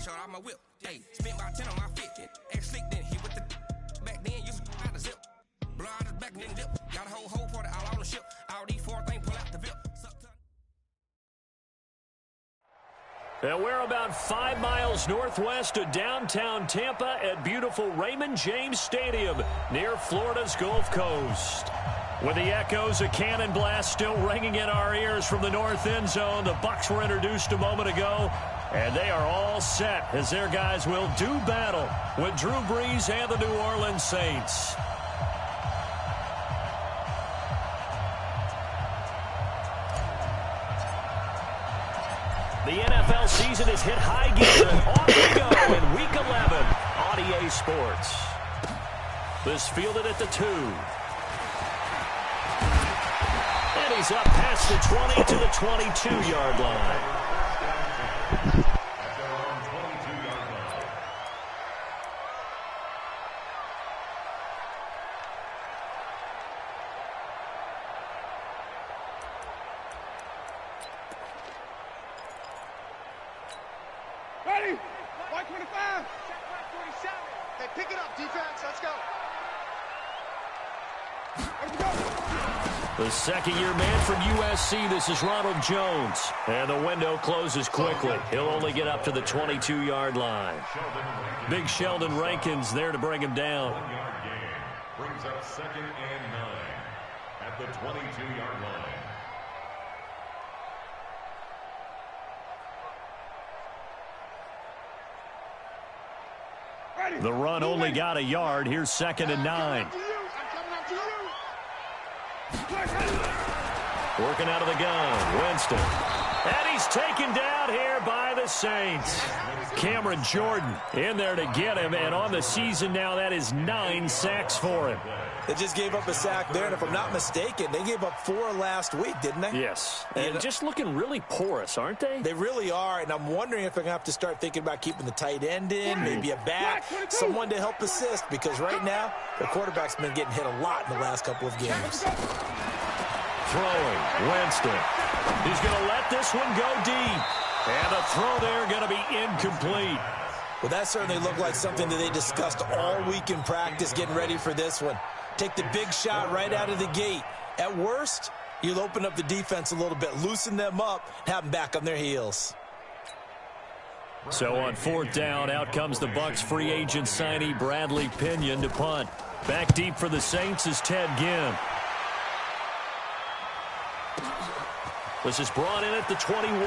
shot out my whip. Hey, spent about 10 on my fit. Ex slick then hit with the back then you out the zip. Blow out his back and then dip. Got a whole party all on the ship. All these four things pull out the VIP. And we're about 5 miles northwest of downtown Tampa at beautiful Raymond James Stadium near Florida's Gulf Coast. With the echoes of cannon blast still ringing in our ears from the north end zone, the Bucs were introduced a moment ago, and they are all set as their guys will do battle with Drew Brees and the New Orleans Saints. The NFL season has hit high gear, and off we go in Week 11 on EA Sports. This fielded at the 2. And he's up past the 20 to the 22-yard line. Ready? 125. Check 127. Hey, pick it up, defense. Let's go. Let's go. The second-year man from USC, this is Ronald Jones. And the window closes quickly. He'll only get up to the 22-yard line. Big Sheldon Rankins there to bring him down. 1 yard gain brings up 2nd and 9 at the 22-yard line. The run only got a yard. Here's 2nd and 9. Working out of the gun, Winston. And he's taken down here by the Saints. Cameron Jordan in there to get him, and on the season now, that is 9 sacks for him. They just gave up a sack there, and if I'm not mistaken, they gave up 4 last week, didn't they? Yes, and just looking really porous, aren't they? They really are, and I'm wondering if they're going to have to start thinking about keeping the tight end in, maybe a back, someone to help assist, because right now, their quarterback's been getting hit a lot in the last couple of games. Throwing, Winston. He's going to let this one go deep. And the throw there going to be incomplete. Well, that certainly looked like something that they discussed all week in practice getting ready for this one. Take the big shot right out of the gate. At worst, you'll open up the defense a little bit, loosen them up, and have them back on their heels. So on 4th down, out comes the Bucs free agent signee Bradley Pinion to punt. Back deep for the Saints is Ted Ginn. This is brought in at the 21.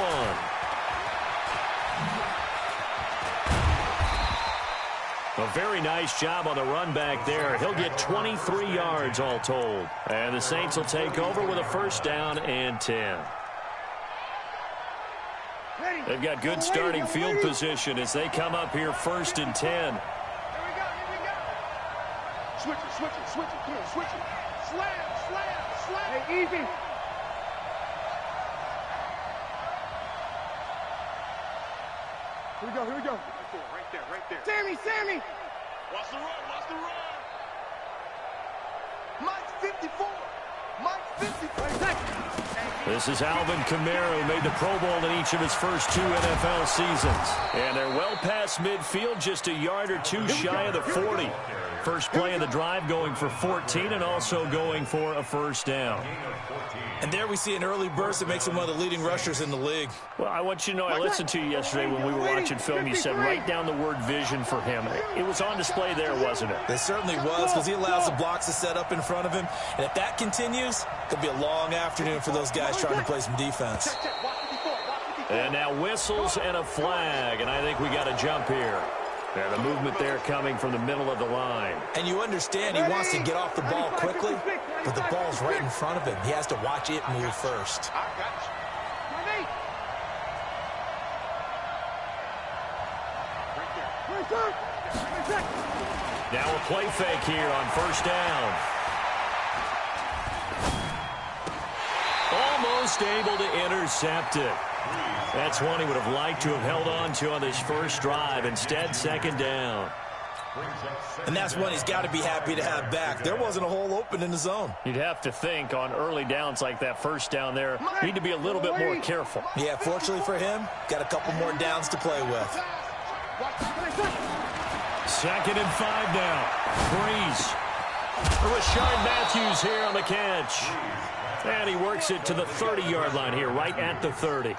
A very nice job on the run back there. He'll get 23 yards all told. And the Saints will take over with a 1st down and 10. They've got good starting field position as they come up here 1st and 10. Here we go. Switch it. Come on, switch it. Slam. Hey, easy. Here we go. Right there. Sammy. Watch the run. Mike's 54. This is Alvin Kamara, who made the Pro Bowl in each of his first 2 NFL seasons. And they're well past midfield, just a yard or 2 shy of the 40. First play of the drive going for 14 and also going for a 1st down. And there we see an early burst that makes him one of the leading rushers in the league. Well, I want you to know, I listened to you yesterday when we were watching film. You said write down the word vision for him. It was on display there, wasn't it? It certainly was, because he allows the blocks to set up in front of him. And if that continues, it could be a long afternoon for those guys trying to play some defense. And now whistles and a flag, and I think we got a jump here. And the movement there coming from the middle of the line. And you understand he wants to get off the ball quickly, but the ball's right in front of him. He has to watch it move first. Now a play fake here on 1st down. Almost able to intercept it. That's one he would have liked to have held on to on this first drive. Instead, 2nd down. And that's one he's got to be happy to have back. There wasn't a hole open in the zone. You'd have to think on early downs like that 1st down there, need to be a little bit more careful. Yeah, fortunately for him, got a couple more downs to play with. 2nd and 5 now. Breeze. Rashard Matthews here on the catch. And he works it to the 30-yard line here, right at the 30.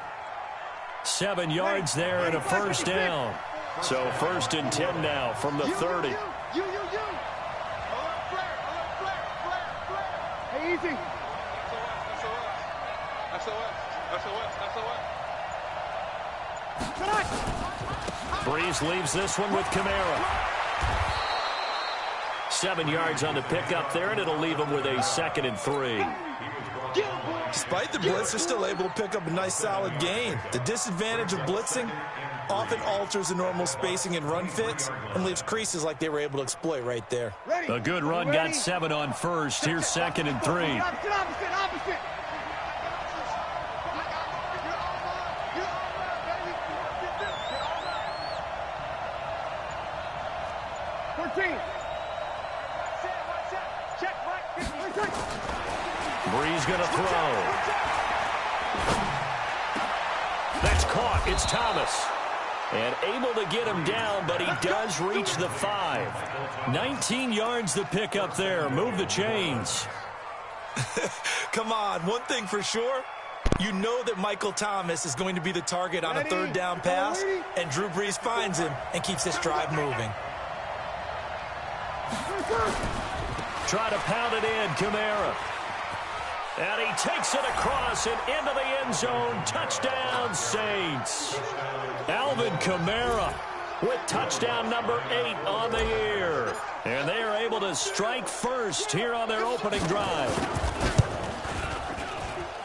7 yards there and a first down. So 1st and 10 now from the 30. Hey, easy. Breeze leaves this one with Kamara. 7 yards on the pickup there, and it'll leave him with a 2nd and 3. Despite the blitz, they're still able to pick up a nice solid gain. The disadvantage of blitzing often alters the normal spacing and run fits and leaves creases like they were able to exploit right there. A good run got 7 on first. Here's 2nd and 3. Opposite. 14. Breeze going to throw. That's caught. It's Thomas. And able to get him down, but he does reach the 5. 19 yards to pick up there. Move the chains. Come on, one thing for sure. You know that Michael Thomas is going to be the target on a 3rd down pass, and Drew Brees finds him and keeps this drive moving. Try to pound it in, Kamara. And he takes it across and into the end zone. Touchdown, Saints. Alvin Kamara with touchdown number 8 on the year. And they are able to strike first here on their opening drive.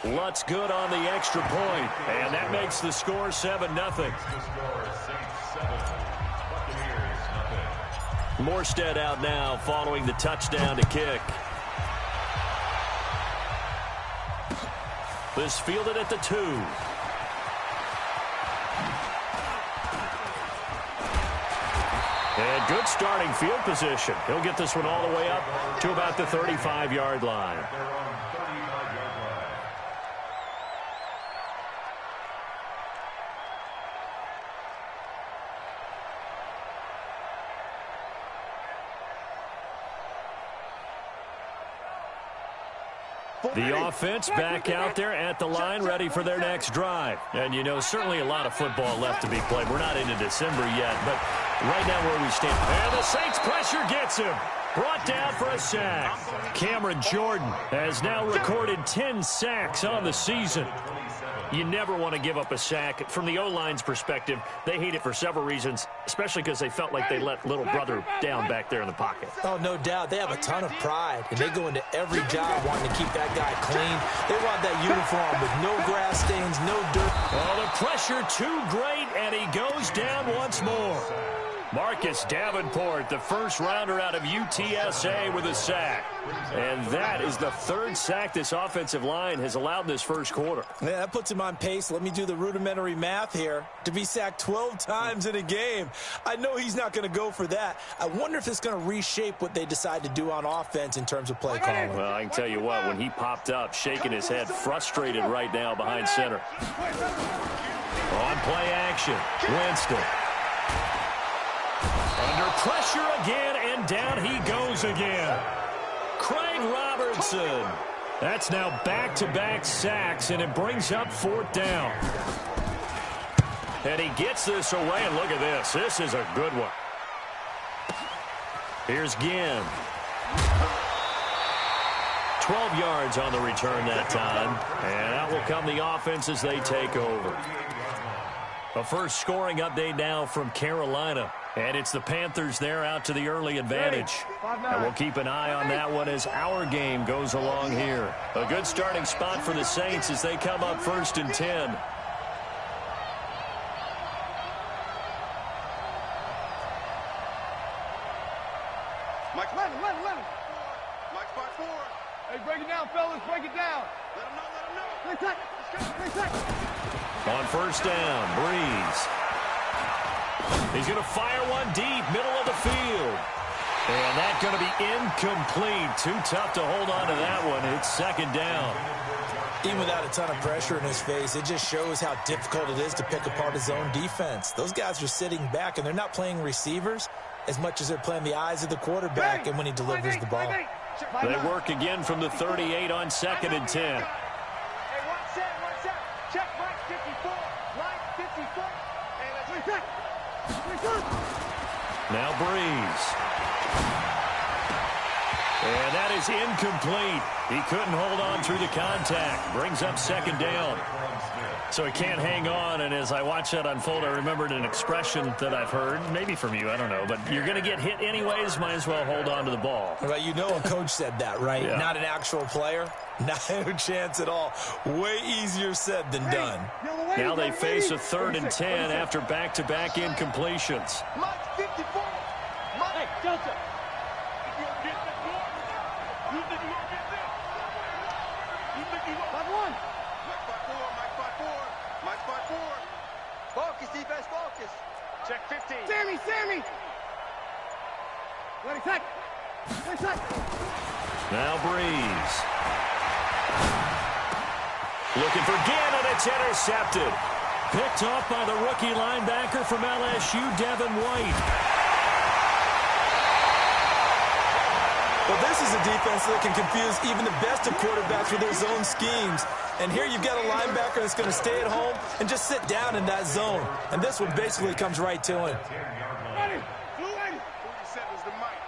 Lutz good on the extra point, and that makes the score 7-0. Morstead out now following the touchdown to kick. This fielded at the 2. And good starting field position. He'll get this one all the way up to about the 35-yard line. The offense back out there at the line, ready for their next drive. And, you know, certainly a lot of football left to be played. We're not into December yet, but right now where we stand. And the Saints pressure gets him. Brought down for a sack. Cameron Jordan has now recorded 10 sacks on the season. You never want to give up a sack. From the O-line's perspective, they hate it for several reasons, especially because they felt like they let little brother down back there in the pocket. Oh, no doubt. They have a ton of pride, and they go into every job wanting to keep that guy clean. They want that uniform with no grass stains, no dirt. Oh, the pressure too great, and he goes down once more. Marcus Davenport, the first rounder out of UTSA with a sack. And that is the 3rd sack this offensive line has allowed this first quarter. Yeah, that puts him on pace. Let me do the rudimentary math here. To be sacked 12 times in a game, I know he's not going to go for that. I wonder if it's going to reshape what they decide to do on offense in terms of play calling. Well, I can tell you what, when he popped up, shaking his head, frustrated right now behind center. On play action, Winston. Under pressure again, and down he goes again. Craig Robertson. That's now back-to-back sacks, and it brings up 4th down. And he gets this away, and look at this. This is a good one. Here's Ginn. 12 yards on the return that time, and out will come the offense as they take over. A first scoring update now from Carolina. And it's the Panthers there out to the early advantage. And we'll keep an eye on that one as our game goes along here. A good starting spot for the Saints as they come up 1st and 10. Mike, let him. Mike, spot 4. Hey, break it down, fellas. Break it down. Let him know. Play tight. On 1st down, Breeze. He's going to fire one deep, middle of the field. And that's going to be incomplete. Too tough to hold on to that one. It's second down. Even without a ton of pressure in his face, it just shows how difficult it is to pick apart his own defense. Those guys are sitting back, and they're not playing receivers as much as they're playing the eyes of the quarterback and when he delivers the ball. They work again from the 38 on 2nd and 10. Hey, one set. Check right 54. Right 54. Hey, let's check. Now Breeze. And that is incomplete. He couldn't hold on through the contact. Brings up second down. So he can't hang on, and as I watch that unfold, I remembered an expression that I've heard, maybe from you, I don't know, but you're going to get hit anyways, might as well hold on to the ball. Well, you know a coach said that, right? Yeah. Not an actual player. No chance at all. Way easier said than done. Now they face a 3rd and 10 after back-to-back incompletions. Mike 54. Mike Delta. You think you're going to get this? You think you're going to get this? Mike 5-4. Focus, defense, focus. Check 15. Sammy. Ready, set. Now Breeze. Looking for Gann, and it's intercepted. Picked off by the rookie linebacker from LSU, Devin White. Well, this is a defense that can confuse even the best of quarterbacks with their zone schemes. And here you've got a linebacker that's going to stay at home and just sit down in that zone. And this one basically comes right to him. Ready. 280. 47 is the mic.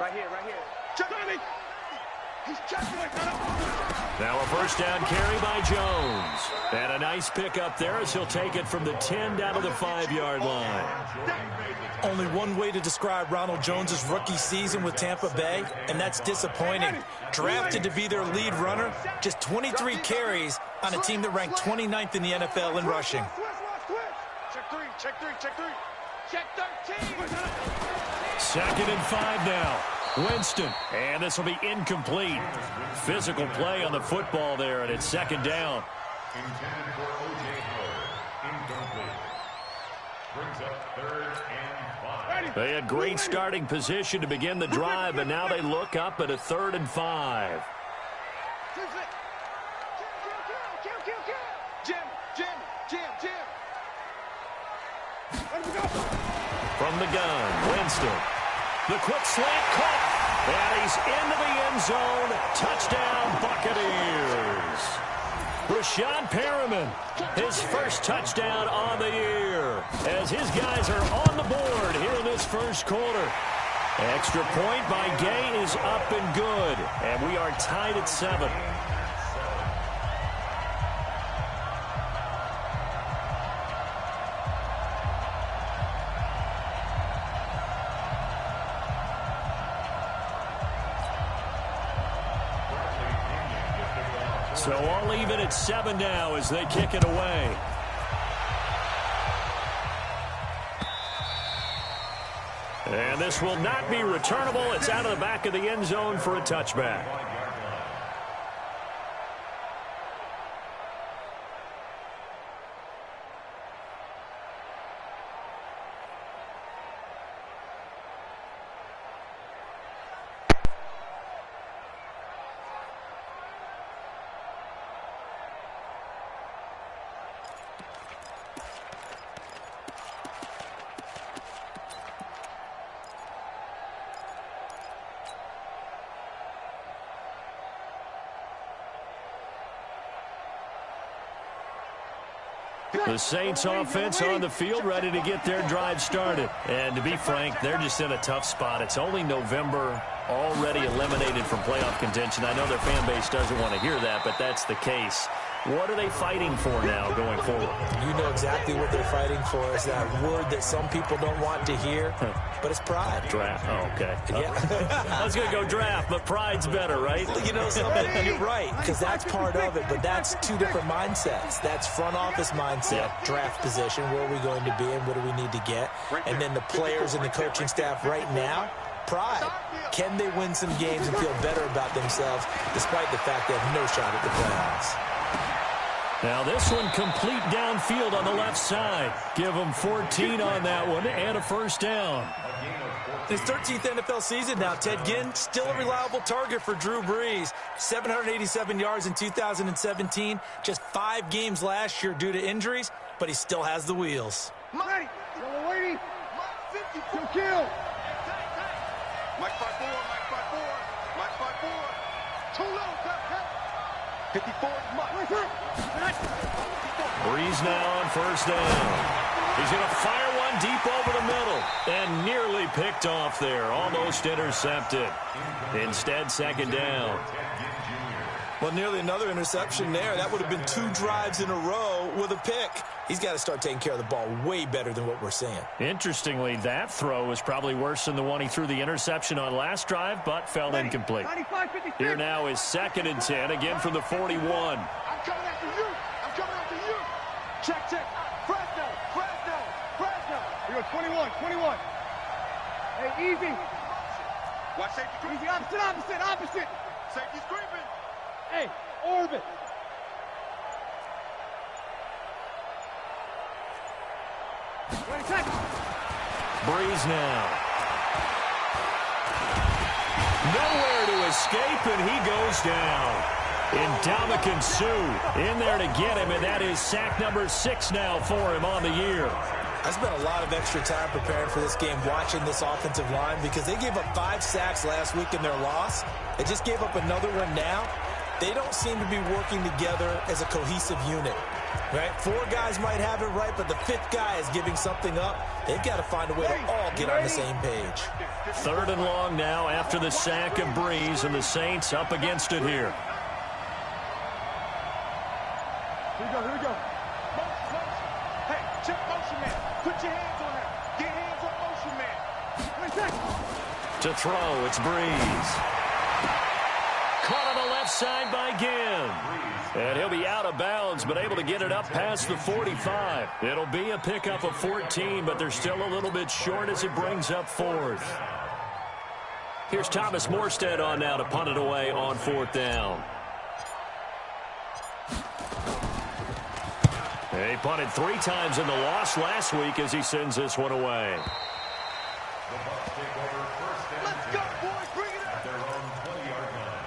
Right here. Check it. He's checking it. Now a first down carry by Jones. And a nice pickup there as he'll take it from the 10 down to the 5-yard line. Only one way to describe Ronald Jones' rookie season with Tampa Bay, and that's disappointing. Drafted to be their lead runner, just 23 carries on a team that ranked 29th in the NFL in rushing. Check three. Check 13. 2nd and 5 now. Winston, and this will be incomplete. Physical play on the football there, and it's second down. Intended for O.J. Howard. Incomplete. Brings up 3rd and 5. They had great starting position to begin the drive, and now they look up at a 3rd and 5. Jim. From the gun, Winston. The quick slant caught, and he's into the end zone. Touchdown, Buccaneers. Rashad Perriman, his first touchdown on the year, as his guys are on the board here in this first quarter. Extra point by Gay is up and good, and we are tied at 7. So all even at 7 now as they kick it away. And this will not be returnable. It's out of the back of the end zone for a touchback. The Saints offense on the field, ready to get their drive started. And to be frank, they're just in a tough spot. It's only November, already eliminated from playoff contention. I know their fan base doesn't want to hear that, but that's the case. What are they fighting for now going forward? You know exactly what they're fighting for. Is that word that some people don't want to hear, but it's pride. Draft. Oh, okay. Yeah. I was going to go draft, but pride's better, right? You know something? You're right, because that's part of it, but that's two different mindsets. That's front office mindset, draft position, where are we going to be and what do we need to get? And then the players and the coaching staff right now, pride. Can they win some games and feel better about themselves despite the fact they have no shot at the playoffs? Now this one complete downfield on the left side. Give him 14 on that one and a first down. His 13th NFL season now, Ted Ginn, still a reliable target for Drew Brees. 787 yards in 2017, just 5 games last year due to injuries, but he still has the wheels. Mike, waiting. Mike 54. Kill. Mike 5-4, Mike 5-4, Mike 5-4. Too low, cut. 54 is Mike. Brees now on first down. He's going to fire one deep over the middle and nearly picked off there. Almost intercepted. Instead, second down. Well, nearly another interception there. That would have been 2 drives in a row with a pick. He's got to start taking care of the ball way better than what we're seeing. Interestingly, that throw was probably worse than the one he threw the interception on last drive, but fell incomplete. Here now is 2nd and 10, again from the 41. I'm coming after you. I'm coming after you. Check. Fresno. We go 21. Hey, easy. Watch safety creeping. Opposite. Safety's creeping. Hey, orbit. Brees now. Nowhere to escape, and he goes down. Ndamukong Suh in there to get him, and that is sack number 6 now for him on the year. I spent a lot of extra time preparing for this game, watching this offensive line, because they gave up 5 sacks last week in their loss. They just gave up another one now. They don't seem to be working together as a cohesive unit. Right? 4 guys might have it right, but the 5th guy is giving something up. They've got to find a way to all get on the same page. 3rd and long now after the sack of Brees, and the Saints up against it here. Here we go. Motion. Hey, check motion man. Put your hands on him. Get hands on motion man. To throw, it's Brees. Caught on the left side by Ginn. And he'll be out of bounds, but able to get it up past the 45. It'll be a pickup of 14, but they're still a little bit short as it brings up 4th. Here's Thomas Morstead on now to punt it away on 4th down. He punted 3 times in the loss last week as he sends this one away. Let's go, boys. Bring it up. Their own 20-yard line.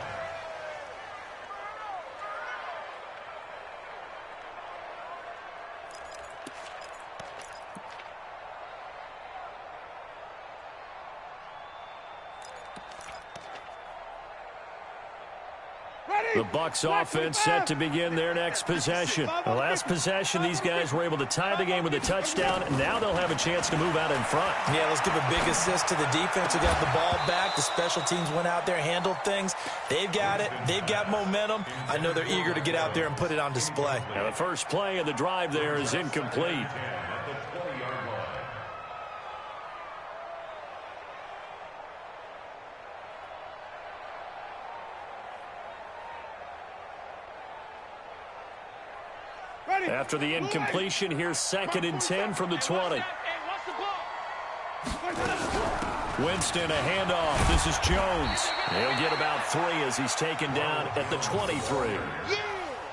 The Bucs offense set to begin their next possession. The last possession, these guys were able to tie the game with a touchdown. Now they'll have a chance to move out in front. Yeah, let's give a big assist to the defense who got the ball back. The special teams went out there, handled things. They've got it. They've got momentum. I know they're eager to get out there and put it on display. Now the first play of the drive there is incomplete. After the incompletion, here's 2nd and 10 from the 20. Winston, a handoff. This is Jones. He'll get about 3 as he's taken down at the 23.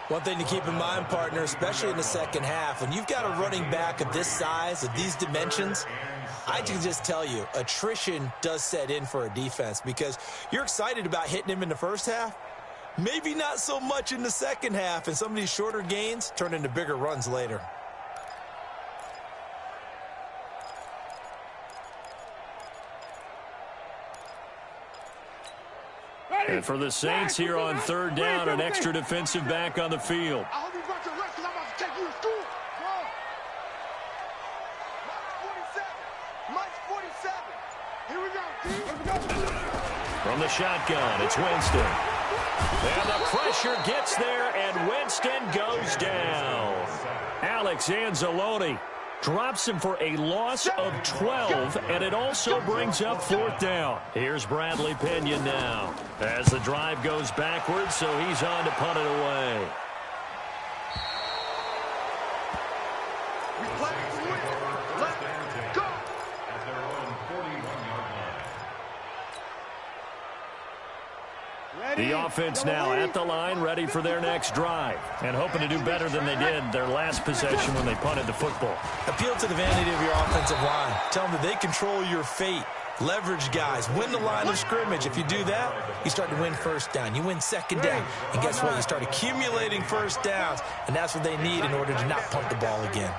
One thing to keep in mind, partner, especially in the second half, when you've got a running back of this size, of these dimensions, I can just tell you, attrition does set in for a defense because you're excited about hitting him in the first half. Maybe not so much in the second half, and some of these shorter gains turn into bigger runs later. And for the Saints here on 3rd down, an extra defensive back on the field. I hope you brought your rest because I'm about to take you to school. Mike's 47. Here we go, From the shotgun, it's Winston. And the pressure gets there, and Winston goes down. Alex Anzalone drops him for a loss of 12, and it also brings up 4th down. Here's Bradley Pinion now as the drive goes backwards, so he's on to punt it away. Let's go. At their own 41-yard line. The offense now at the line, ready for their next drive, and hoping to do better than they did their last possession when they punted the football. Appeal to the vanity of your offensive line. Tell them that they control your fate. Leverage guys. Win the line of scrimmage. If you do that, you start to win first down. You win second down. And guess what? You start accumulating first downs, and that's what they need in order to not punt the ball again.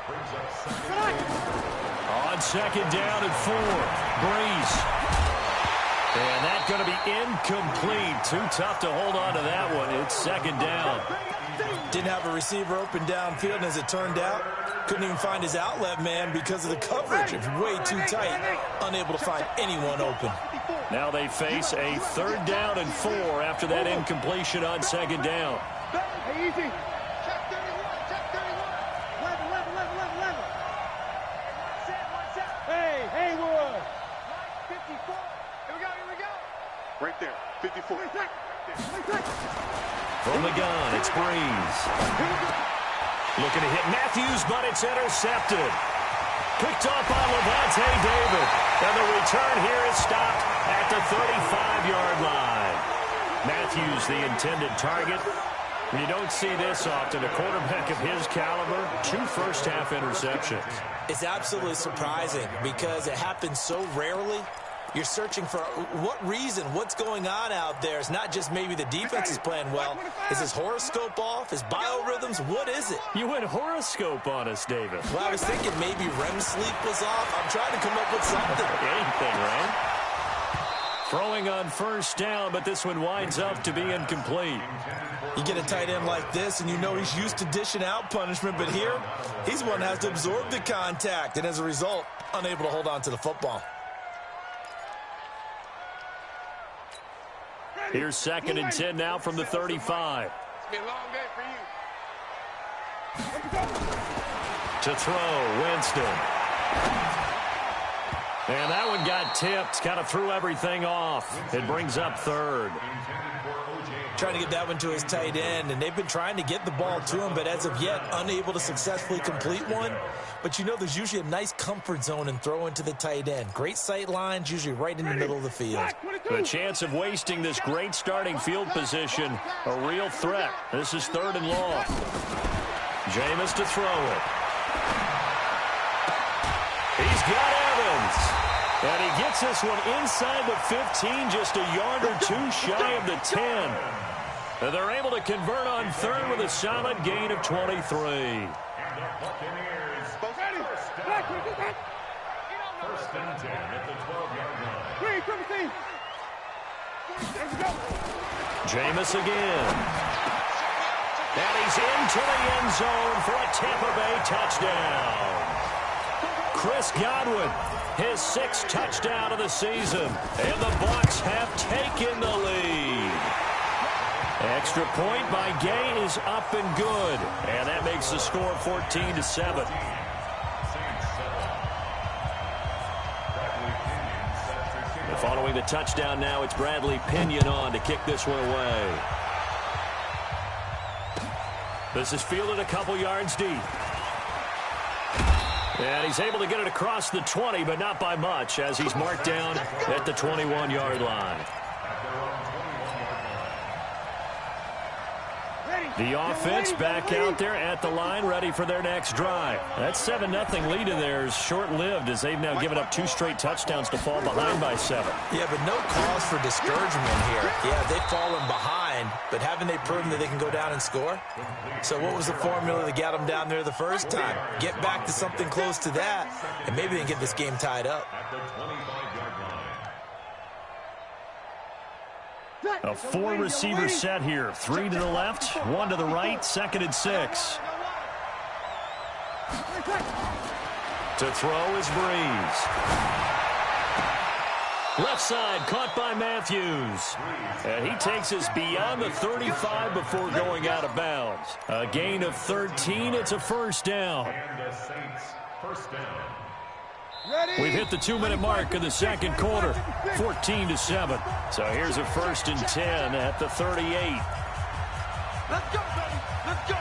On second down and 4, Breeze. And that's going to be incomplete. Too tough to hold on to that one. It's second down. Didn't have a receiver open downfield, and as it turned out, couldn't even find his outlet man because of the coverage. It's way too tight. Unable to find anyone open. Now they face a third down and 4 after that incompletion on second down. Hey, easy. Check 31, check 31. 11. Hey, Haywood. 54. Here we go. Right there, 54. From the gun, it's Breeze. Looking to hit Matthews, but it's intercepted. Picked off by Levante David. And the return here is stopped at the 35-yard line. Matthews, the intended target. You don't see this often. A quarterback of his caliber, 2 first-half interceptions. It's absolutely surprising because it happens so rarely. You're searching for what reason, what's going on out there. It's not just maybe the defense is playing well. Is his horoscope off? His biorhythms? What is it? You went horoscope on us, David. Well, I was thinking maybe REM sleep was off. I'm trying to come up with something. Anything, right? Throwing on first down, but this one winds up to be incomplete. You get a tight end like this, and you know he's used to dishing out punishment, but here, he's the one that has to absorb the contact, and as a result, unable to hold on to the football. Here's second and 10 now from the 35. It's been a long day for you. To throw, Winston. And that one got tipped, kind of threw everything off. It brings up third. Trying to get that one to his tight end, and they've been trying to get the ball to him, but as of yet, unable to successfully complete one. But you know there's usually a nice comfort zone in throwing to the tight end. Great sight lines, usually right in the middle of the field. The chance of wasting this great starting field position, a real threat. This is third and long. Jameis to throw it. He's got Evans. And he gets this one inside the 15, just a yard or 2 shy of the 10. And they're able to convert on third with a solid gain of 23. First and 10 at the 12-yard line. Jameis again. And he's into the end zone for a Tampa Bay touchdown. Chris Godwin, his 6th touchdown of the season. And the Bucs have taken the lead. Extra point by Gay is up and good. And that makes the score 14-7. Following the touchdown now, it's Bradley Pinion on to kick this one away. This is fielded a couple yards deep. And he's able to get it across the 20, but not by much, as he's marked down at the 21-yard line. The offense back out there at the line, ready for their next drive. That 7-0 lead in there is short-lived, as they've now given up 2 straight touchdowns to fall behind by 7. Yeah, but no cause for discouragement here. Yeah, they've fallen behind, but haven't they proven that they can go down and score? So what was the formula that got them down there the first time? Get back to something close to that, and maybe they can get this game tied up. A 4-receiver set here. 3 to the left, 1 to the right, 2nd and 6. To throw is Breeze. Left side, caught by Matthews. And he takes us beyond the 35 before going out of bounds. A gain of 13, it's a first down. And the Saints, first down. We've hit the 2-minute mark of the second quarter, 14-7. So here's a 1st and 10 at the 38. Let's go, baby. Let's go.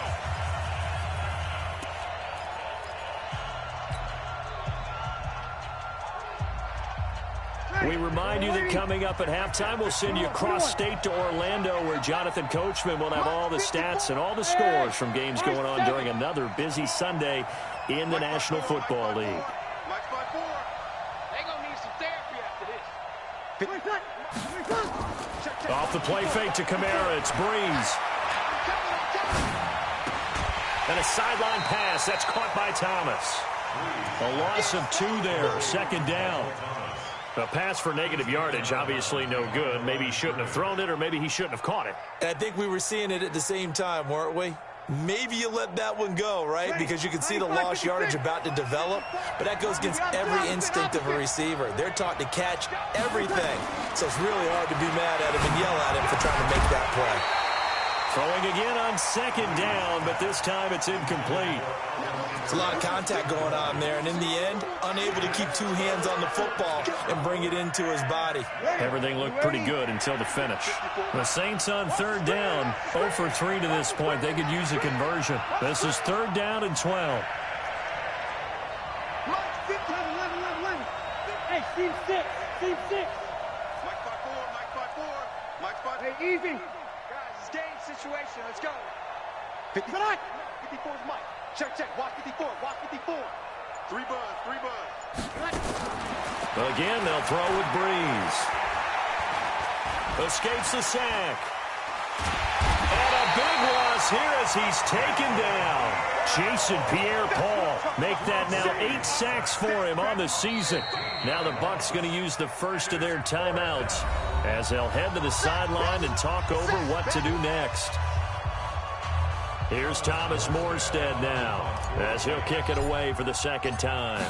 We remind you that coming up at halftime, we'll send you across state to Orlando, where Jonathan Coachman will have all the stats and all the scores from games going on during another busy Sunday in the National Football League. They're going to need some therapy after this. Off the play fake to Kamara, it's Breeze. And a sideline pass, that's caught by Thomas. A loss of 2 there, second down. A pass for negative yardage, obviously no good. Maybe he shouldn't have thrown it, or maybe he shouldn't have caught it. I think we were seeing it at the same time, weren't we? Maybe you let that one go, right? Because you can see the lost yardage about to develop, but that goes against every instinct of a receiver. They're taught to catch everything, so it's really hard to be mad at him and yell at him for trying to make that play. Throwing again on second down, but this time it's incomplete. There's a lot of contact going on there, and in the end, unable to keep 2 hands on the football and bring it into his body. Everything looked pretty good until the finish. The Saints on third down, 0 for 3 to this point. They could use a conversion. This is third down and 12. Hey, team 6. Team 6. Mike 5-4. Mike 5-4. Mike 5. Hey, easy. Guys, it's game situation. Let's go. 54 is Mike. Check. Watch 54. Watch 54. 3 buzz. Again, they'll throw with Breeze. Escapes the sack. And a big loss here as he's taken down. Jason Pierre-Paul make that now 8 sacks for him on the season. Now the Bucs going to use the first of their timeouts as they'll head to the sideline and talk over what to do next. Here's Thomas Morstead now as he'll kick it away for the second time.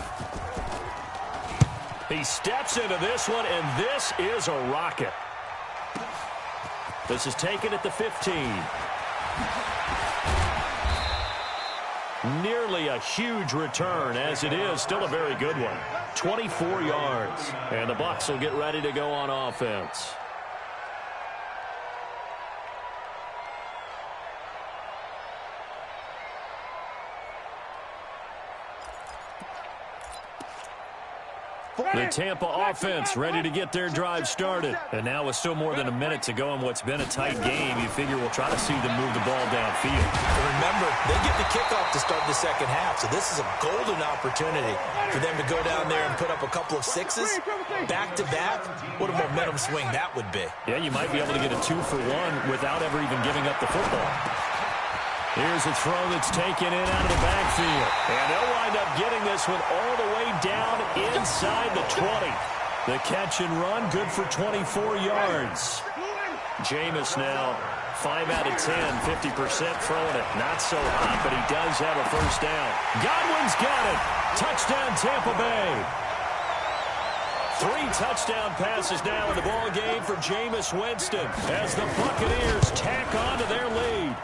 He steps into this one, and this is a rocket. This is taken at the 15. Nearly a huge return, as it is still a very good one. 24 yards, and the Bucs will get ready to go on offense. The Tampa offense ready to get their drive started. And now with still more than a minute to go in what's been a tight game, you figure we'll try to see them move the ball downfield. Remember, they get the kickoff to start the second half, so this is a golden opportunity for them to go down there and put up a couple of 6s back-to-back. What a momentum swing that would be. Yeah, you might be able to get a 2-for-1 without ever even giving up the football. Here's a throw that's taken in out of the backfield. And they'll wind up getting this one all the way down inside the 20. The catch and run, good for 24 yards. Jameis now, 5 out of 10, 50% throwing it. Not so hot, but he does have a first down. Godwin's got it. Touchdown, Tampa Bay. 3 touchdown passes now in the ball game for Jameis Winston as the Buccaneers tack on to their lead.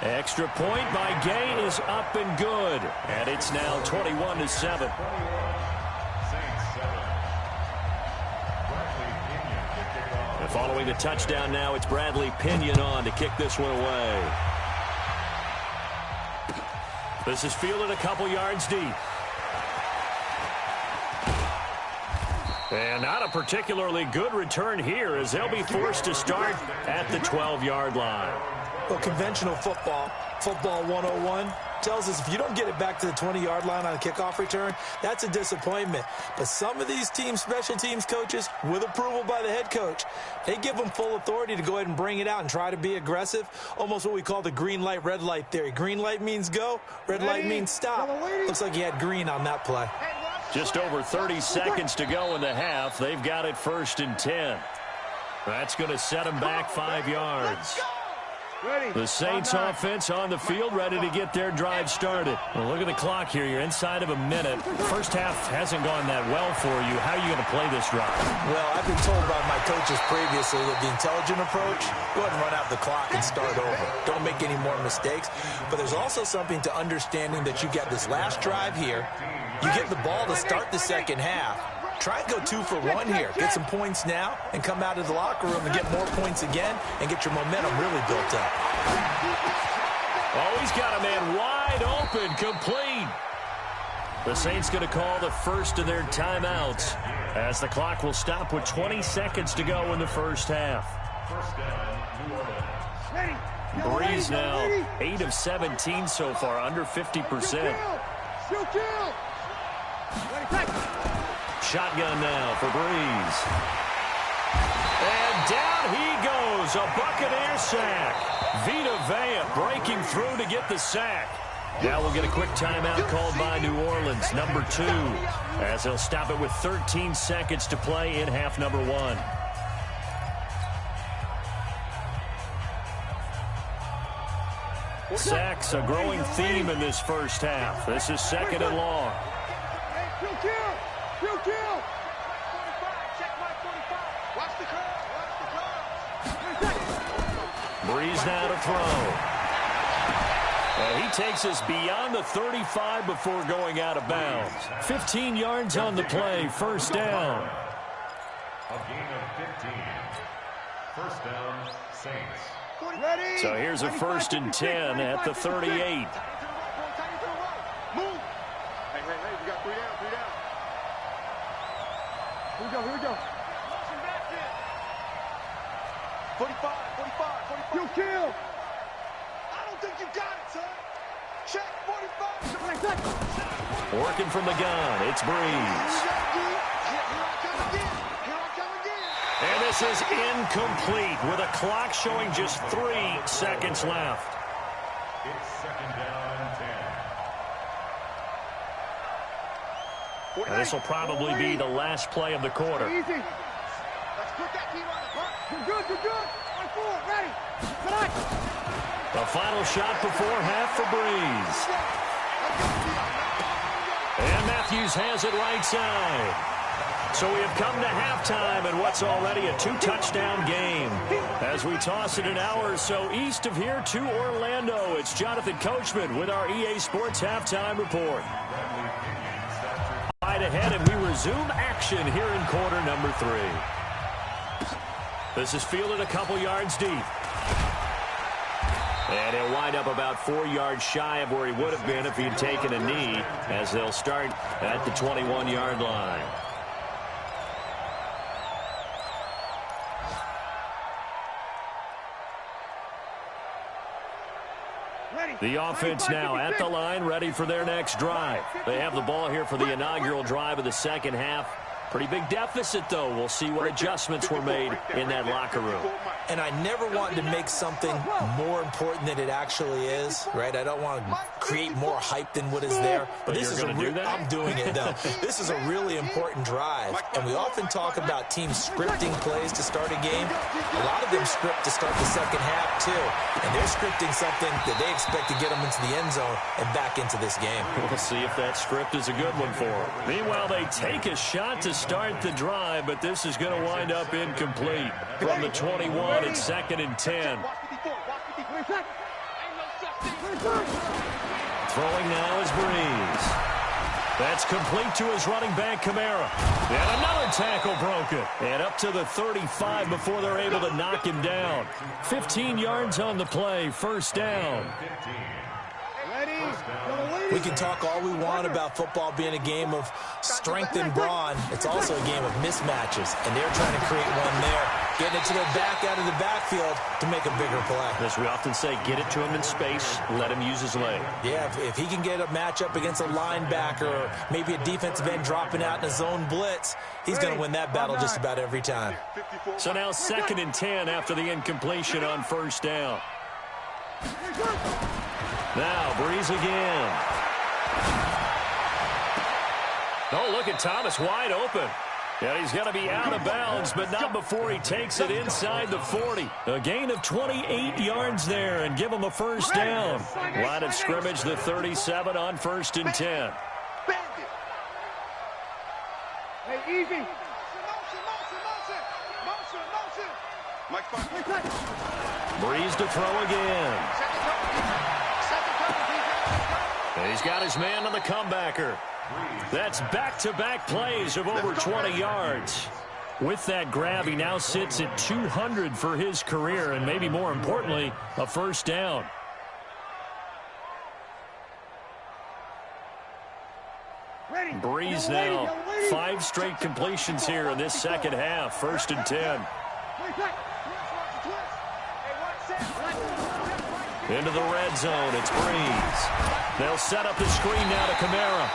Extra point by Gay is up and good. And it's now 21-7. And following the touchdown now, it's Bradley Pinion on to kick this one away. This is fielded a couple yards deep. And not a particularly good return here as they'll be forced to start at the 12-yard line. Well, conventional football 101, tells us if you don't get it back to the 20-yard line on a kickoff return, that's a disappointment. But some of these special teams coaches, with approval by the head coach, they give them full authority to go ahead and bring it out and try to be aggressive, almost what we call the green light, red light theory. Green light means go, red light means stop. Looks like he had green on that play. Just over 30 seconds to go in the half. They've got it 1st and 10. That's going to set them back 5 yards. The Saints offense on the field, ready to get their drive started. Well, look at the clock here. You're inside of a minute. First half hasn't gone that well for you. How are you going to play this drive? Well, I've been told by my coaches previously that the intelligent approach, go ahead and run out the clock and start over. Don't make any more mistakes. But there's also something to understanding that you get this last drive here. You get the ball to start the second half. Try and go 2-for-1 here. Get some points now and come out of the locker room and get more points again and get your momentum really built up. Oh, he's got a man wide open, complete. The Saints going to call the first of their timeouts as the clock will stop with 20 seconds to go in the first half. First down, New Orleans. Breeze now 8 of 17 so far, under 50%. Shotgun now for Breeze. And down he goes, a Buccaneer sack. Vita Vea breaking through to get the sack. Now we'll get a quick timeout called by New Orleans, number 2, as they'll stop it with 13 seconds to play in half number 1. Sacks, a growing theme in this first half. This is second and long. Breeze now to throw. And he takes us beyond the 35 before going out of bounds. 15 yards on the play, first down. A gain of 15. First down, Saints. So here's a 1st and 10 at the 38. Move. Hey, we got 3 down, 3 down. Here we go. 45. You kill. I don't think you got it, son. Check 45. Working from the gun, it's Breeze. And this is incomplete with a clock showing just 3 seconds left. It's second down and 10. And this will probably be the last play of the quarter. Easy. Let's put that team on the front. You're good. On 4, ready. Tonight. The final shot before half for Breeze. And Matthews has it right side. So we have come to halftime in what's already a 2-touchdown game. As we toss it an hour or so east of here to Orlando, it's Jonathan Coachman with our EA Sports Halftime Report. Right ahead, and we resume action here in quarter number 3. This is fielded a couple yards deep. And he'll wind up about 4 yards shy of where he would have been if he had taken a knee, as they'll start at the 21-yard line. The offense now at the line, ready for their next drive. They have the ball here for the inaugural drive of the second half. Pretty big deficit, though. We'll see what adjustments were made in that locker room. And I never wanted to make something more important than it actually is, right? I don't want to create more hype than what is there. But this is I'm doing it, though. This is a really important drive. And we often talk about teams scripting plays to start a game. A lot of them script to start the second half, too. And they're scripting something that they expect to get them into the end zone and back into this game. We'll see if that script is a good one for them. Meanwhile, they take a shot to start the drive, but this is going to wind up incomplete. From the 21, it's second and 10. Throwing now is Breeze. That's complete to his running back, Kamara. And another tackle broken. And up to the 35 before they're able to knock him down. 15 yards on the play, first down. We can talk all we want about football being a game of strength and brawn. It's also a game of mismatches, and they're trying to create one there. Getting it to their back out of the backfield to make a bigger play. As we often say, get it to him in space, let him use his leg. Yeah, if he can get a matchup against a linebacker or maybe a defensive end dropping out in a zone blitz, he's going to win that battle just about every time. So now second and 10 after the incompletion on first down. Now Breeze again. Oh, look at Thomas wide open. And he's going to be out of bounds, but not before he takes it inside the 40. A gain of 28 yards there and give him a first down. Line of scrimmage, the 37 on 1st and 10. Hey, easy. Breeze to throw again. And he's got his man on the comebacker. That's back-to-back plays of over 20 yards. With that grab, he now sits at 200 for his career, and maybe more importantly, a first down. Breeze now 5 straight completions here in this second half. 1st and 10. Into the red zone, it's Breeze. They'll set up the screen now to Kamara.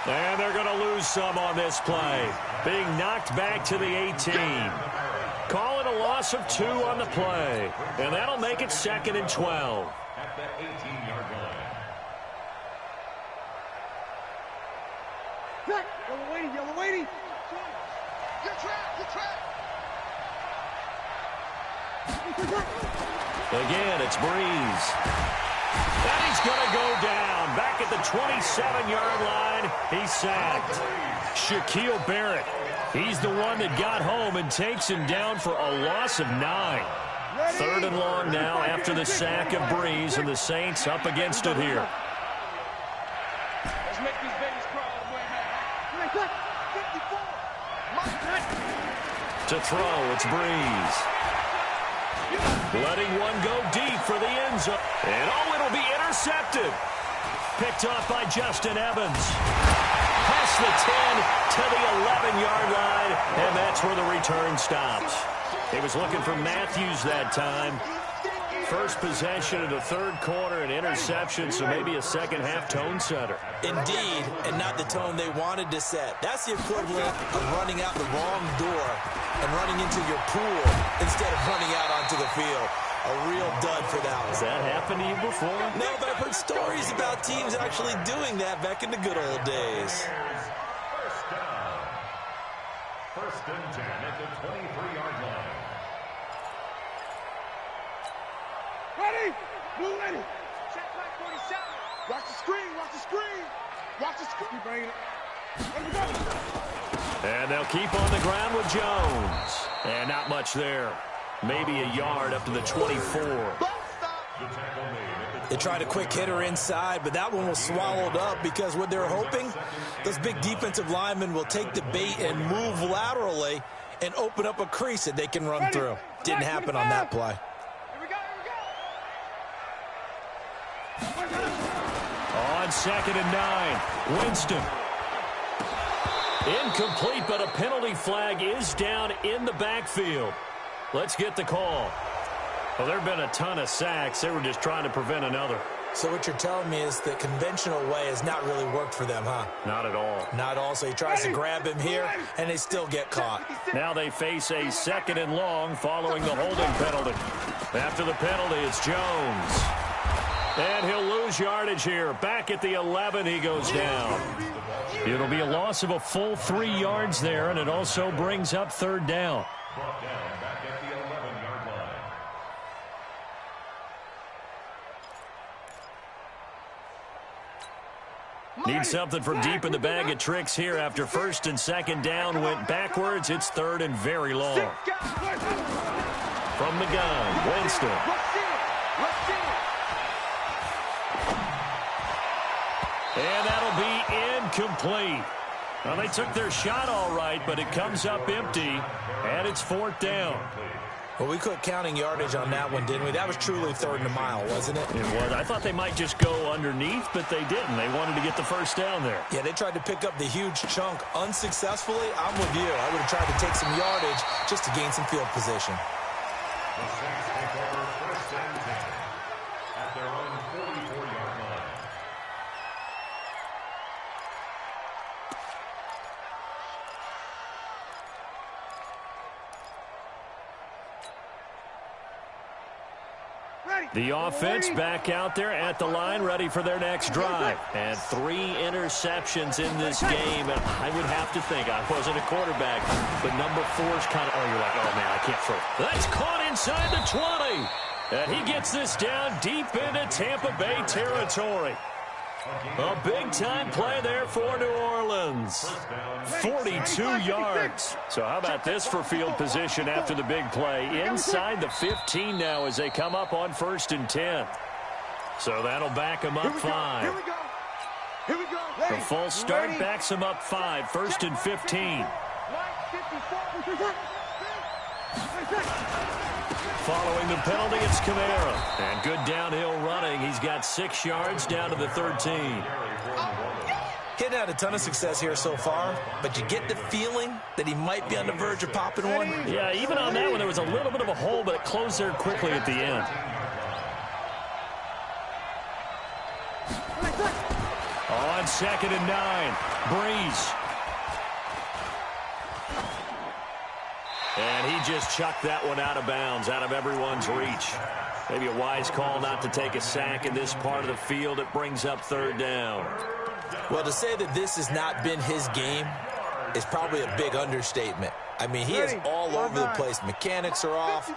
And they're going to lose some on this play. Being knocked back to the 18. Call it a loss of 2 on the play. And that'll make it 2nd and 12. At the 18-yard line. Yellow lady. You're trapped. Again, it's Breeze. And he's going to go down. Back at the 27-yard line, he's sacked. Shaquille Barrett, he's the one that got home and takes him down for a loss of 9. 3rd and long now after the sack of Breeze, and the Saints up against it here. Let's make these babies crawl all the way back. 54. To throw, it's Breeze. Letting one go deep for the end zone. And it'll be intercepted. Picked off by Justin Evans. Past the 10 to the 11-yard line, and that's where the return stops. He was looking for Matthews that time. First possession of the 3rd quarter, an interception, so maybe a second-half tone setter. Indeed, and not the tone they wanted to set. That's the equivalent of running out the wrong door and running into your pool instead of running out onto the field. A real dud for that one. Has that happened to you before? No, but I've heard stories about teams actually doing that back in the good old days. First down. 1st and 10 at the 23-yard line. Ready? Blue ready. Check back 47. Watch the screen. Keep bringing it. Let me go. And they'll keep on the ground with Jones. And not much there. Maybe a yard up to the 24. They tried a quick hitter inside, but that one was swallowed up because what they're hoping, those big defensive linemen will take the bait and move laterally and open up a crease that they can run through. Didn't happen on that play. On 2nd and 9, Winston. Incomplete, but a penalty flag is down in the backfield. Let's get the call. Well, there have been a ton of sacks. They were just trying to prevent another. So what you're telling me is the conventional way has not really worked for them, huh? Not at all. Not all. So he tries to grab him here, and they still get caught. Now they face a 2nd and long following the holding penalty. After the penalty, it's Jones. And he'll lose yardage here. Back at the 11, he goes down. It'll be a loss of a full 3 yards there, and it also brings up 3rd down. Brought down back at the 11-yard line. Need something from deep in the bag of tricks here after 1st and 2nd down went backwards. It's 3rd and very long. From the gun, Winston. And that'll be incomplete. Well, they took their shot all right, but it comes up empty, and it's 4th down. Well, we quit counting yardage on that one, didn't we? That was truly 3rd and a mile, wasn't it? It was. I thought they might just go underneath, but they didn't. They wanted to get the 1st down there. Yeah, they tried to pick up the huge chunk unsuccessfully. I'm with you. I would have tried to take some yardage just to gain some field position. The Saints take over 1st and 10 at their own 44-yard line. The offense back out there at the line, ready for their next drive. And 3 interceptions in this game. And I would have to think, I wasn't a quarterback, but number 4's kind of, you're like, oh, man, I can't throw. That's caught inside the 20. And he gets this down deep into Tampa Bay territory. A big-time play there for New Orleans. 42 yards. So how about this for field position after the big play? Inside the 15 now as they come up on 1st and 10. So that'll back them up 5. Here we go. The false start backs them up 5. 1st and 15. Following the penalty, it's Kamara. And good downhill running. He's got 6 yards down to the 13. He hadn't had a ton of success here so far, but you get the feeling that he might be on the verge of popping one. Yeah, even on that one, there was a little bit of a hole, but it closed there quickly at the end. On 2nd and 9, Breeze. And he just chucked that one out of bounds, out of everyone's reach. Maybe a wise call not to take a sack in this part of the field. It brings up 3rd down. Well, to say that this has not been his game is probably a big understatement. I mean, he is all over the place. Mechanics are off,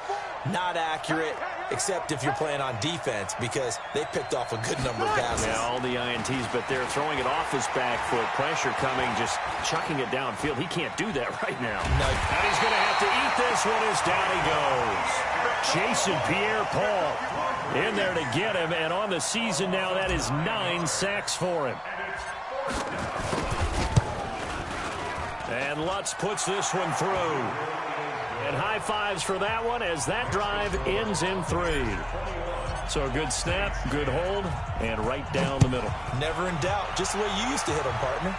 not accurate, except if you're playing on defense, because they picked off a good number of passes. Yeah, all the INTs, but they're throwing it off his back foot. Pressure coming, just chucking it downfield. He can't do that right now. No. And he's going to have to eat this one as down he goes. Jason Pierre-Paul in there to get him, and on the season now, that is 9 sacks for him. And Lutz puts this one through. And high fives for that one as that drive ends in 3. So a good snap, good hold, and right down the middle. Never in doubt. Just the way you used to hit them, partner.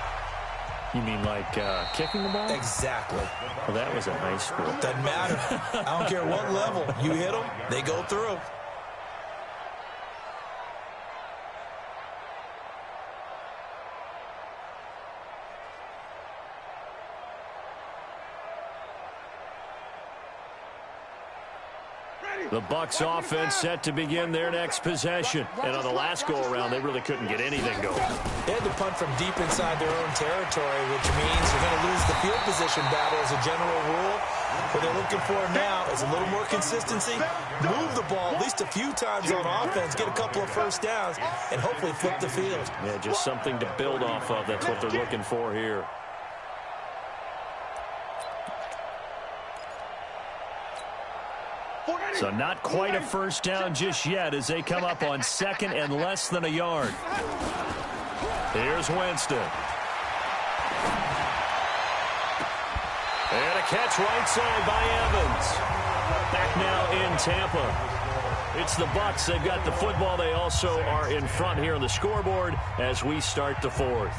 You mean like kicking the ball? Exactly. Well, that was a high school. Doesn't matter. I don't care what level. You hit them, they go through. The Bucs offense set to begin their next possession. And on the last go-around, they really couldn't get anything going. They had to punt from deep inside their own territory, which means you're going to lose the field position battle as a general rule. What they're looking for now is a little more consistency, move the ball at least a few times on offense, get a couple of first downs, and hopefully flip the field. Yeah, just something to build off of. That's what they're looking for here. So not quite a first down just yet as they come up on 2nd and less than a yard. Here's Winston. And a catch right side by Evans. Back now in Tampa. It's the Bucs. They've got the football. They also are in front here on the scoreboard as we start the 4th.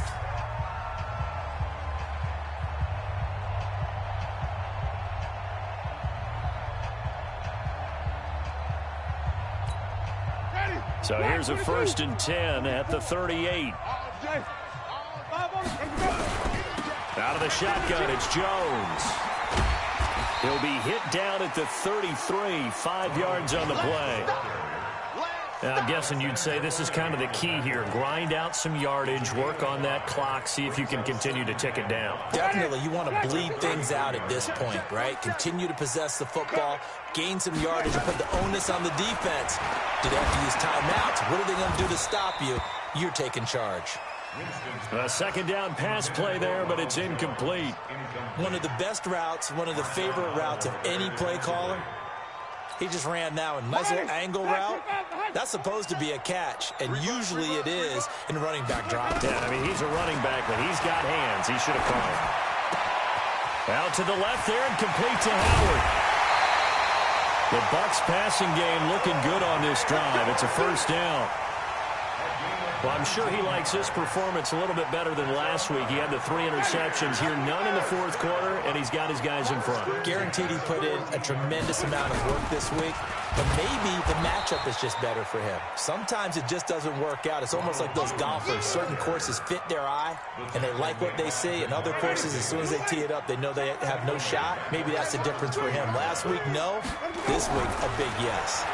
So here's a 1st and 10 at the 38. Out of the shotgun, it's Jones. He'll be hit down at the 33, 5 yards on the play. Now, I'm guessing you'd say this is kind of the key here. Grind out some yardage, work on that clock, see if you can continue to tick it down. Definitely, you want to bleed things out at this point, right? Continue to possess the football, gain some yardage, and put the onus on the defense. Do they have to use timeouts? What are they going to do to stop you? You're taking charge. A 2nd down pass play there, but it's incomplete. One of the best routes, one of the favorite routes of any play caller. He just ran now a nice little angle route. That's supposed to be a catch, and usually it is in running back drop. Yeah, I mean, he's a running back, but he's got hands. He should have caught. Out to the left there and complete to Howard. The Bucs passing game looking good on this drive. It's a 1st down. Well, I'm sure he likes this performance a little bit better than last week. He had the 3 interceptions here, none in the 4th quarter, and he's got his guys in front. Guaranteed he put in a tremendous amount of work this week, but maybe the matchup is just better for him. Sometimes it just doesn't work out. It's almost like those golfers. Certain courses fit their eye, and they like what they see, and other courses, as soon as they tee it up, they know they have no shot. Maybe that's the difference for him. Last week, no. This week, a big yes.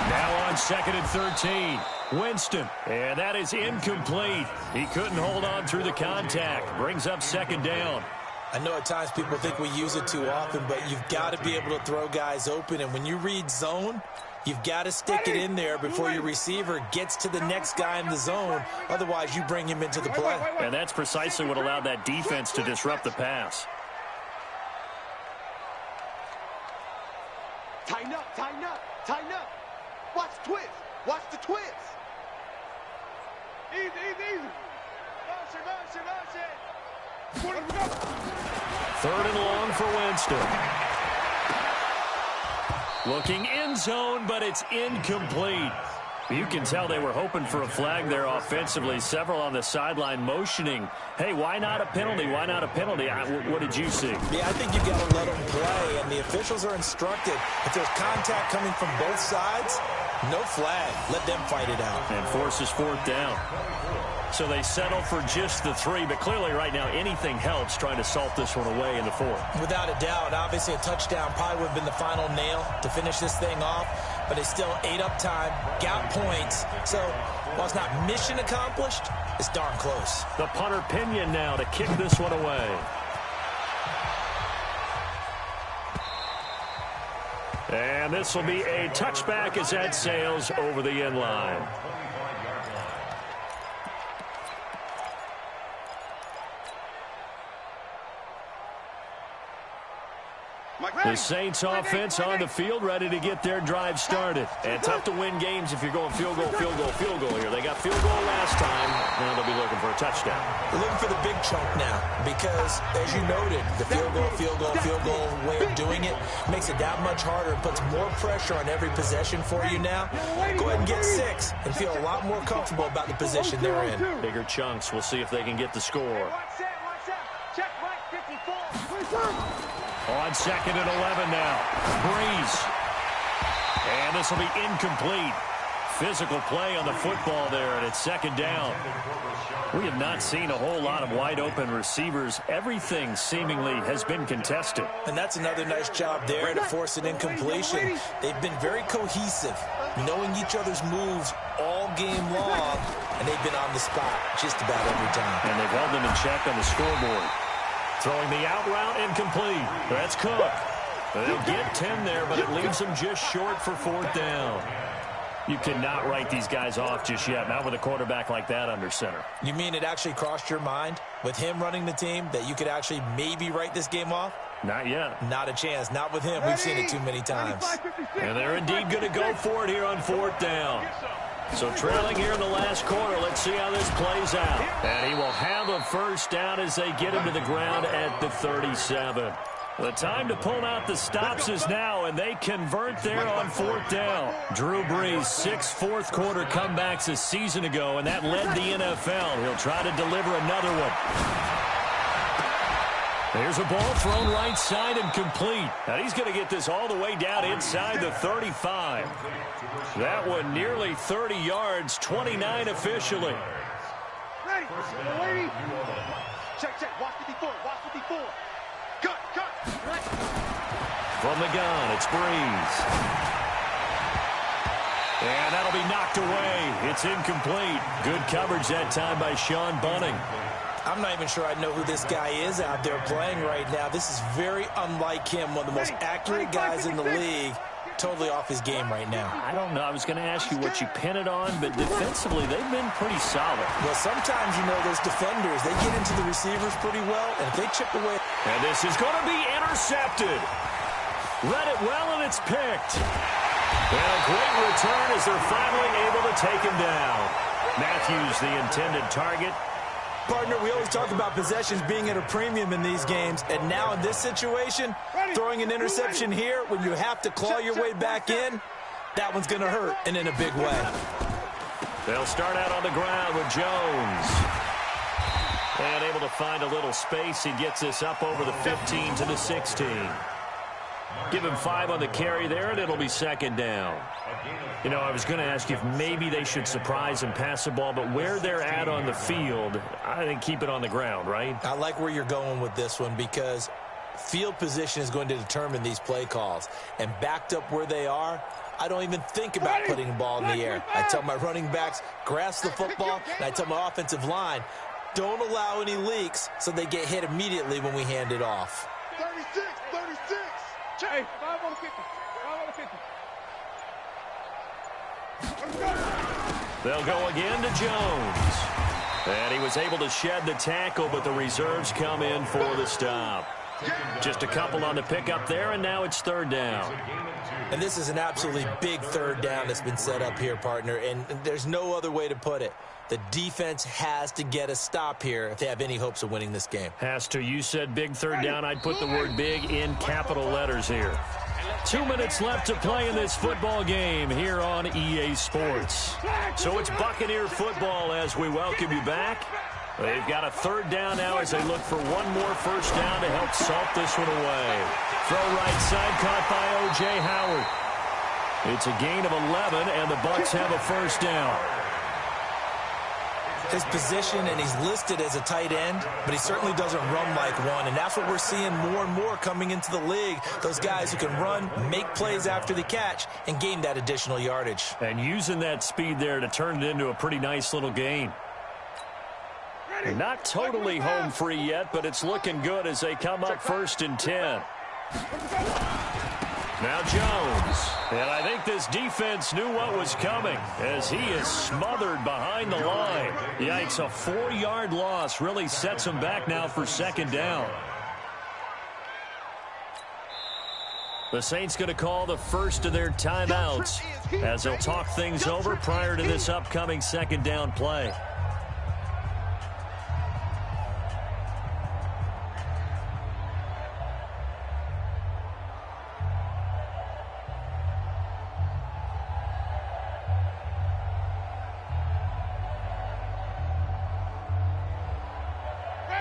Now on 2nd and 13. Winston, and that is incomplete. He couldn't hold on through the contact. Brings up 2nd down. I know at times people think we use it too often, but you've got to be able to throw guys open. And when you read zone, you've got to stick it in there before your receiver gets to the next guy in the zone. Otherwise, you bring him into the play. And that's precisely what allowed that defense to disrupt the pass. Tighten up, tighten up, tighten up. Watch the twist. Watch the twist. Easy, easy, easy. Motion, motion, motion. 3rd and long for Winston. Looking end zone, but it's incomplete. You can tell they were hoping for a flag there offensively. Several on the sideline motioning, hey, why not a penalty? Why not a penalty? What did you see? Yeah, I think you've got to let them play, and the officials are instructed. If there's contact coming from both sides, no flag. Let them fight it out. And forces fourth down. So they settle for just the 3, but clearly right now anything helps trying to salt this one away in the 4th. Without a doubt, obviously a touchdown probably would have been the final nail to finish this thing off, but they still ate up time, got points. So while it's not mission accomplished, it's darn close. The punter Pinion now to kick this one away. And this will be a touchback as that sails over the end line. The Saints offense on the field, ready to get their drive started. And tough to win games if you're going field goal, field goal, field goal here. They got field goal last time. Now they'll be looking for a touchdown. They're looking for the big chunk now because, as you noted, the field goal way of doing it makes it that much harder. It puts more pressure on every possession for you now. Go ahead and get 6 and feel a lot more comfortable about the position they're in. Bigger chunks. We'll see if they can get the score. Check right 54. On 2nd and 11 now. Breeze. And this will be incomplete. Physical play on the football there, and it's 2nd down. We have not seen a whole lot of wide-open receivers. Everything seemingly has been contested. And that's another nice job there to force an incompletion. They've been very cohesive, knowing each other's moves all game long, and they've been on the spot just about every time. And they've held them in check on the scoreboard. Throwing the out route incomplete. That's Cook. They'll get 10 there, but it leaves them just short for 4th down. You cannot write these guys off just yet, not with a quarterback like that under center. You mean it actually crossed your mind with him running the team that you could actually maybe write this game off? Not yet. Not a chance. Not with him. We've seen it too many times. And they're indeed going to go for it here on 4th down. So trailing here in the last quarter, let's see how this plays out. And he will have a 1st down as they get him to the ground at the 37. The time to pull out the stops is now, and they convert there on 4th down. Drew Brees, 6 fourth-quarter comebacks a season ago, and that led the NFL. He'll try to deliver another one. There's a ball thrown right side and complete. Now he's going to get this all the way down inside the 35. That one nearly 30 yards, 29 officially. Ready. Lady. Check. Watch 54. Watch 54. Cut. From the gun, it's Breeze. And that'll be knocked away. It's incomplete. Good coverage that time by Sean Bunning. I'm not even sure I know who this guy is out there playing right now. This is very unlike him, one of the most accurate guys in the league. Totally off his game right now. I don't know. I was going to ask you what you pin it on, but defensively, they've been pretty solid. Well, sometimes, those defenders, they get into the receivers pretty well, and if they chip away. And this is going to be intercepted. Read it well, and it's picked. And a great return as they're finally able to take him down. Matthews, the intended target. Partner, we always talk about possessions being at a premium in these games, and now in this situation, throwing an interception here when you have to claw your way back in, that one's going to hurt, and in a big way. They'll start out on the ground with Jones. And able to find a little space. He gets this up over the 15 to the 16. Give him 5 on the carry there, and it'll be 2nd down. I was going to ask you if maybe they should surprise and pass the ball, but where they're at on the field, I think keep it on the ground, right? I like where you're going with this one because field position is going to determine these play calls. And backed up where they are, I don't even think about putting the ball in the air. I tell my running backs, grasp the football, and I tell my offensive line, don't allow any leaks so they get hit immediately when we hand it off. 36. Hey, 5 on the 50. 5 on the 50. They'll go again to Jones. And he was able to shed the tackle, but the reserves come in for the stop. Just a couple on the pickup there, and now it's 3rd down. And this is an absolutely big 3rd down that's been set up here, partner, and there's no other way to put it. The defense has to get a stop here if they have any hopes of winning this game. Has to. You said big 3rd down. I'd put the word big in capital letters here. 2 minutes left to play in this football game here on EA Sports. So it's Buccaneer football as we welcome you back. They've got a 3rd down now as they look for one more first down to help salt this one away. Throw right side caught by O.J. Howard. It's a gain of 11, and the Bucs have a first down. His position, and he's listed as a tight end, but he certainly doesn't run like one, and that's what we're seeing more and more coming into the league. Those guys who can run, make plays after the catch, and gain that additional yardage. And using that speed there to turn it into a pretty nice little gain. Not totally home free yet, but it's looking good as they come up 1st and 10. Now Jones, and I think this defense knew what was coming as he is smothered behind the line. Yikes, a 4-yard loss really sets him back now for 2nd down. The Saints going to call the first of their timeouts as they'll talk things over prior to this upcoming 2nd down play.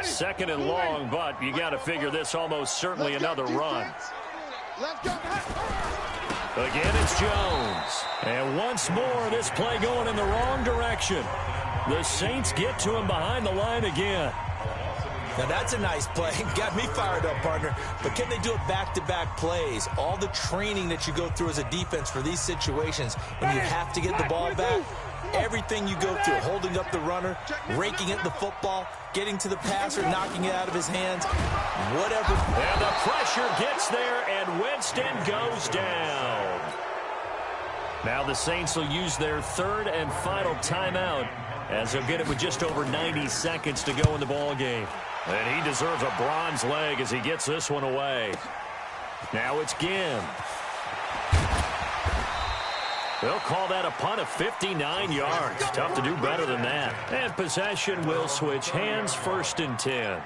Second and long, but you got to figure this almost certainly another run. Again, it's Jones. And once more, this play going in the wrong direction. The Saints get to him behind the line again. Now, that's a nice play. Got me fired up, partner. But can they do it back-to-back plays? All the training that you go through as a defense for these situations, when you have to get the ball back, everything you go through, holding up the runner, raking at the football, getting to the passer, knocking it out of his hands, whatever. And the pressure gets there, and Winston goes down. Now the Saints will use their 3rd and final timeout as they'll get it with just over 90 seconds to go in the ball game. And he deserves a bronze leg as he gets this one away. Now it's Ginn. They'll call that a punt of 59 yards. Tough to do better than that. And possession will switch hands, 1st and 10.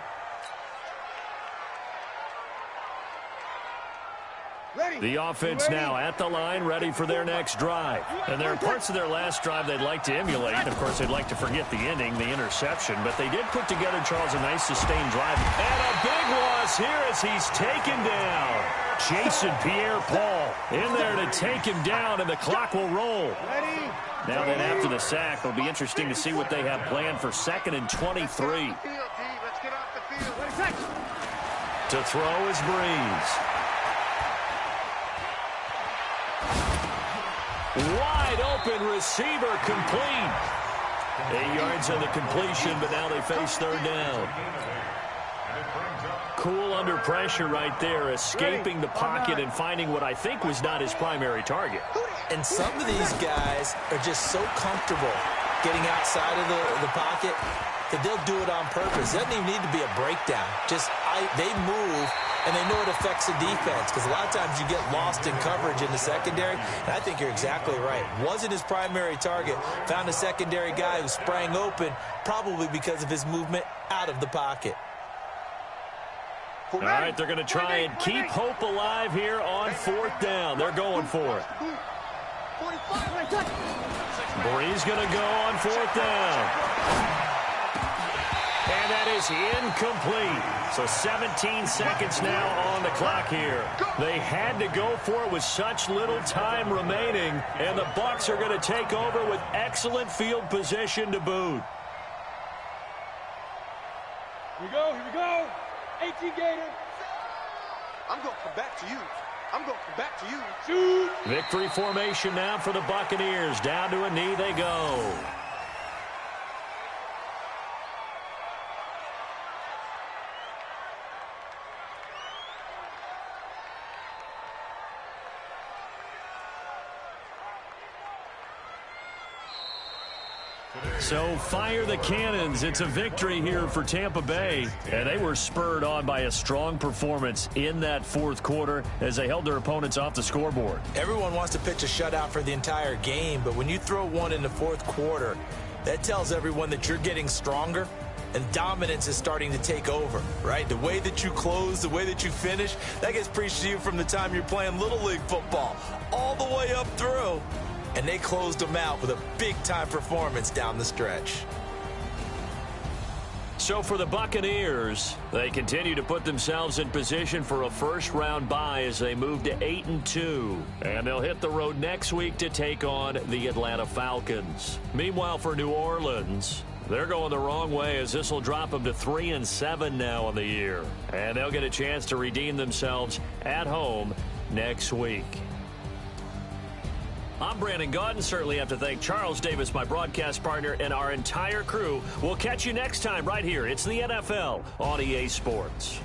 The offense now at the line, ready for their next drive. And there are parts of their last drive they'd like to emulate. Of course, they'd like to forget the ending, the interception. But they did put together, Charles, a nice sustained drive. And a big loss here as he's taken down. Jason Pierre-Paul in there to take him down, and the clock will roll. Now then, after the sack, it'll be interesting to see what they have planned for 2nd and 23. To throw is Breeze. Wide open receiver, complete. 8 yards on the completion, but now they face 3rd down. Cool under pressure right there, escaping the pocket and finding what I think was not his primary target. And some of these guys are just so comfortable getting outside of the pocket that they'll do it on purpose. It doesn't even need to be a breakdown. Just they move, and they know it affects the defense because a lot of times you get lost in coverage in the secondary, and I think you're exactly right. Wasn't his primary target. Found a secondary guy who sprang open, probably because of his movement out of the pocket. All right, they're going to try and keep hope alive here on 4th down. They're going for it. Breeze going to go on 4th down. And that is incomplete. So 17 seconds now on the clock here. They had to go for it with such little time remaining, and the Bucs are going to take over with excellent field position to boot. Here we go, here we go. 18 Gator. I'm going to come back to you. I'm going to come back to you. Shoot. Victory formation now for the Buccaneers. Down to a knee they go. So fire the cannons. It's a victory here for Tampa Bay. And they were spurred on by a strong performance in that 4th quarter as they held their opponents off the scoreboard. Everyone wants to pitch a shutout for the entire game, but when you throw one in the 4th quarter, that tells everyone that you're getting stronger and dominance is starting to take over, right? The way that you close, the way that you finish, that gets preached to you from the time you're playing Little League football all the way up through. And they closed them out with a big-time performance down the stretch. So for the Buccaneers, they continue to put themselves in position for a first-round bye as they move to 8-2. And they'll hit the road next week to take on the Atlanta Falcons. Meanwhile, for New Orleans, they're going the wrong way as this will drop them to 3-7 now on the year. And they'll get a chance to redeem themselves at home next week. I'm Brandon Gaudin. Certainly have to thank Charles Davis, my broadcast partner, and our entire crew. We'll catch you next time right here. It's the NFL on EA Sports.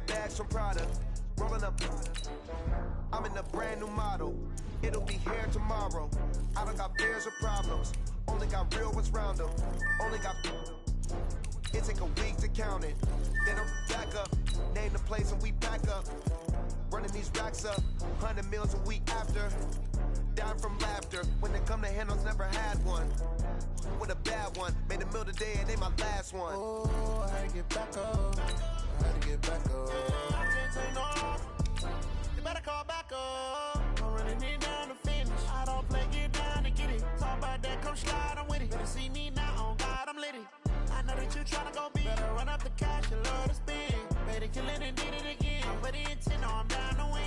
Bags from Prada, rolling up. I'm in a brand new model. It'll be here tomorrow. I don't got fears or problems. Only got real ones round them. Only got. It take a week to count it. Then I'm back up. Name the place and we back up. Running these racks up. 100 meals a week after. Down from laughter. When they come to handles, never had one. With a bad one. Made a meal today and they my last one. Oh, I had to get back up. Had to get back up. I can't take no off. You better call back up. I'm running it down to finish. I don't play, get down and get it. Talk about that, come slide, I'm with it. Better see me now, on God, I'm litty. I know that you tryna go big. Better run up the cash, you love to spin. Better kill it and did it again. But the intent, no, I'm down to win.